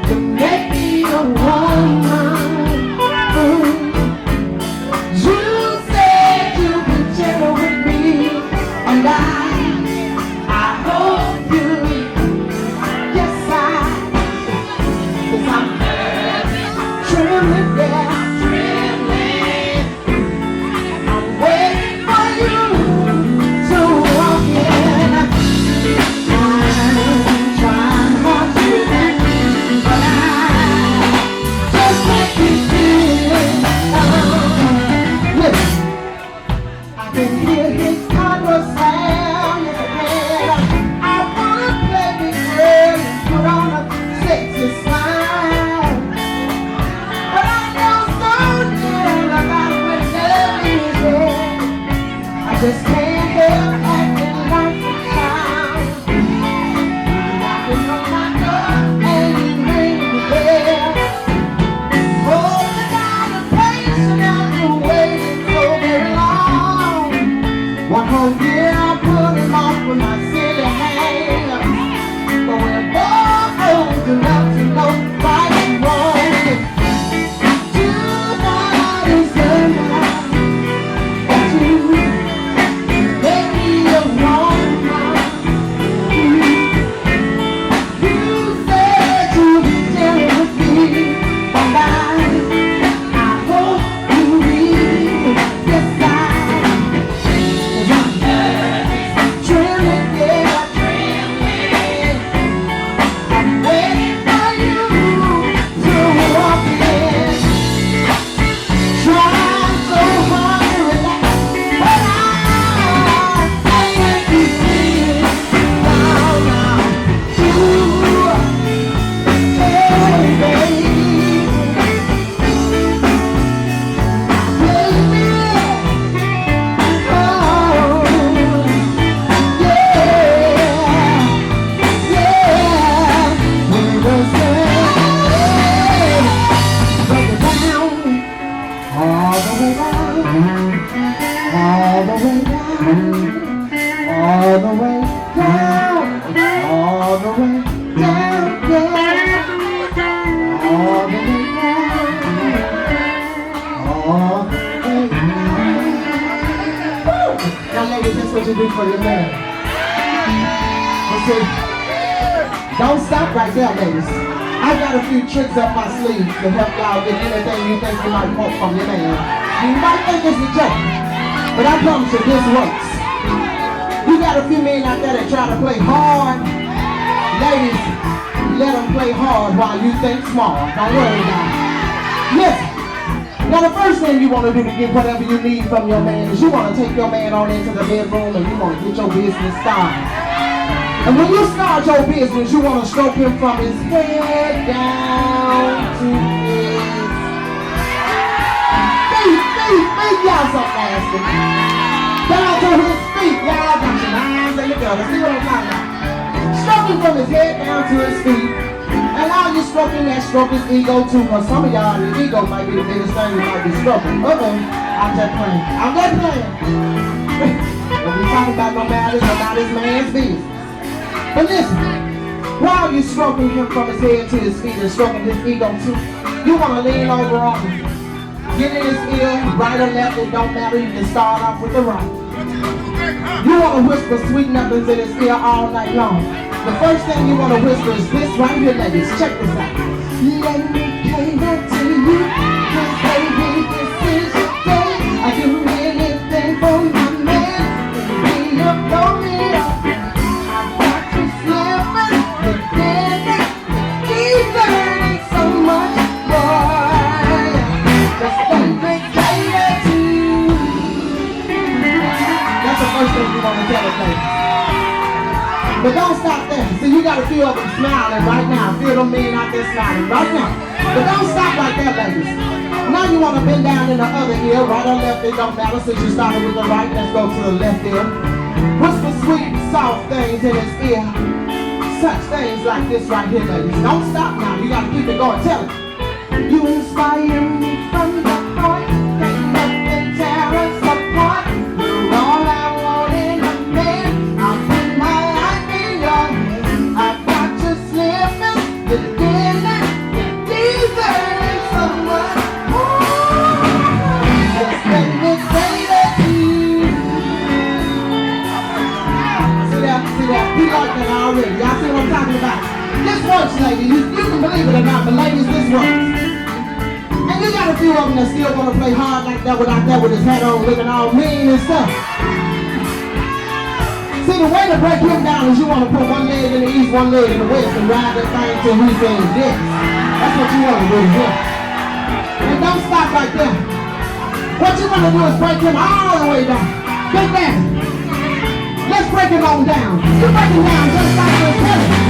to make me a woman. You said you'd be gentle with me, and I hope you. Yes, cause I'm trembling, yeah, trembling. I'm waiting for you to walk in. I'm trying hard to act, but I just can't keep feeling. Listen, I can hear his conversation in the head. I wanna play big girl and put on a sexy smile, but I know so little about what love is. I just can't help acting like a child. Knocking on my door and you ring the bell. Holding down the patient after waiting so very long. One whole year I put him off with my silly hands, but we're both old enough to know right and wrong. Nobody's good now, but you make me a woman. You said you'd be gentle with me, and I hope you will. Yes, trembling, yeah, trembling. I'm waiting for you to walk in. Trying so hard to relax, but I can't keep feeling down now. Hey, baby, baby, oh, yeah, when the sun break it down, all the way down, all the way down, all the way down, all the way down, yeah, all the way down, all the way down. Woo! Now, ladies, that's what you do for your man. Let's see. Don't stop right there, ladies. I got a few tricks up my sleeve to help y'all get anything you think you might want from your man. You might think it's a joke, but I promise you this works. You got a few men out there that try to play hard. Ladies, let them play hard while you think smart. Don't worry about it. Listen. Now the first thing you want to do to get whatever you need from your man is you want to take your man on into the bedroom and you want to get your business started. And when you start your business, you want to stroke him from his head down to his feet, y'all so nasty. Down to his feet, y'all got your hands in the gutter. See what I'm talking about? Stroke him from his head down to his feet. And while you're stroking that, stroke his ego too, because some of y'all, your ego might be the biggest thing you might be stroking. I'm just playing. When we talking about no matters about his man's business. But listen, while you're stroking him from his head to his feet and stroking his ego too, you want to lean over on him. Get in his ear, right or left, it don't matter, you can start off with the right. You want to whisper sweet nothings in his ear all night long. The first thing you want to whisper is this right here, ladies. Check this out. Let me cater to you, 'cause baby, this is your day. I do anything for my man, and we are going up. I got you slipping, you're dancing, he's learning so much more. Just let me cater to you. That's the first thing you want to tell us, ladies. But don't stop there. See, you got a few of them smiling right now. A few of them men out there smiling right now. But don't stop right there, ladies. Now you want to bend down in the other ear, right or left, it don't matter. Since you started with the right, let's go to the left ear. Whisper sweet, soft things in his ear. Such things like this right here, ladies. Don't stop now. You got to keep it going. Tell it. You inspire me from the heart. Can't nothing tear us apart. You're all I want in a man. I'll put my life in your hands. I've got you slipping. This works, ladies. You can believe it or not, but ladies, this works. And you got a few of them that still want to play hard like that with his hat on, looking all mean and stuff. See, the way to break him down is you want to put one leg in the east, one leg in the west, and ride that thing till he says yes. That's what you want to do here. And don't stop right there. What you want to do is break him all the way down. Get down. Let's break him on down. You break him down just like this.